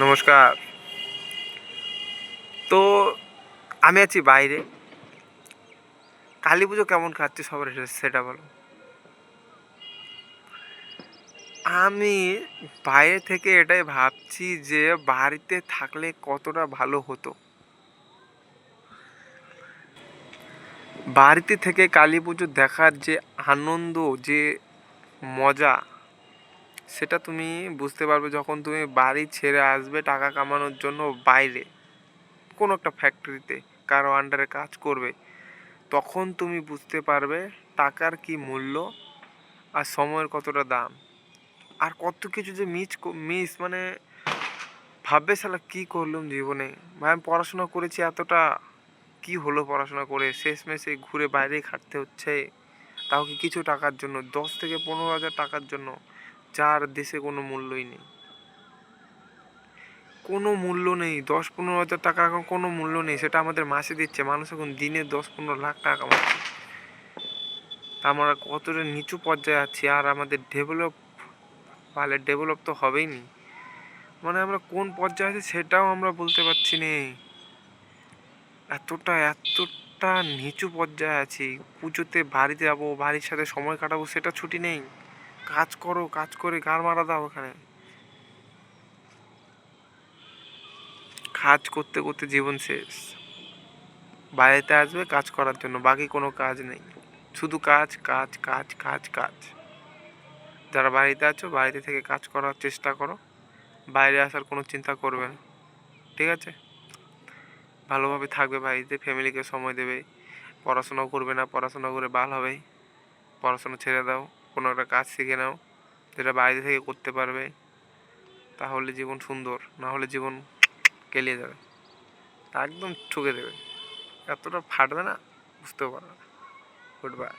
নমস্কার। তো আমি আছি বাইরে। কালী পুজো কেমন কাটছে সবার সেটা বলো। আমি বাইরে থেকে এটাই ভাবছি যে বাড়িতে থাকলে কতটা ভালো হতো। বাড়িতে থেকে কালী পুজো দেখার যে আনন্দ, যে মজা, সেটা তুমি বুঝতে পারবে যখন তুমি বাড়ি ছেড়ে আসবে টাকা কামানোর জন্য বাইরে কোনো একটা ফ্যাক্টরিতে কারো আন্ডারে কাজ করবে। তখন তুমি বুঝতে পারবে টাকার কি মূল্য আর সময়ের কতটা দাম। আর কত কিছু যে মিস মানে ভাববে শালা কী করলাম জীবনে। ভাই আমি পড়াশোনা করেছি এতটা, কি হলো পড়াশোনা করে, শেষমেশ এই ঘুরে বাইরেই খাটতে হচ্ছে, তাও কি কিছু টাকার জন্য, 10 থেকে 15 হাজার টাকার জন্য, যার দেশে কোনো মূল্যই নেই। কোনো মূল্য নেই, 10-15 হাজার টাকা এখন কোনো মূল্য নেই। সেটা আমাদের মাসে দিচ্ছে, মানুষ এখন দিনে 10-15 লাখ টাকা কামাচ্ছে। তা আমরা কতটা নিচু পর্যায়ে আছি, আর আমাদের ডেভেলপ তো হবেই নি। মানে আমরা কোন পর্যায়ে আছি সেটাও আমরা বলতে পারছি নে। এতটা নিচু পর্যায়ে আছি। পুজোতে বাড়িতে যাবো, বাড়ির সাথে সময় কাটাবো, সেটা ছুটি নেই। কাজ করো, কাজ করে গাড় মারা দাও ওখানে। কাজ করতে করতে জীবন শেষ। বাড়িতে আসবে কাজ করার জন্য, বাকি কোনো কাজ নেই। শুধু কাজ কাজ কাজ কাজ কাজ। যারা বাড়িতে আছো বাড়িতে থেকে কাজ করার চেষ্টা করো, বাইরে আসার কোনো চিন্তা করবে না, ঠিক আছে? ভালোভাবে থাকবে বাড়িতে, ফ্যামিলিকে সময় দেবে, পড়াশোনাও করবে না, পড়াশোনা করে ভালো হবে। পড়াশোনা ছেড়ে দাও, কোনো একটা কাজ শিখে নাও যেটা বাইরে থেকে করতে পারবে। তাহলে জীবন সুন্দর, না হলে জীবন কেলিয়ে যাবে, একদম ঠকে দেবে। এতটা ফাটবে না, বুঝতেও পারবে না। Good bye.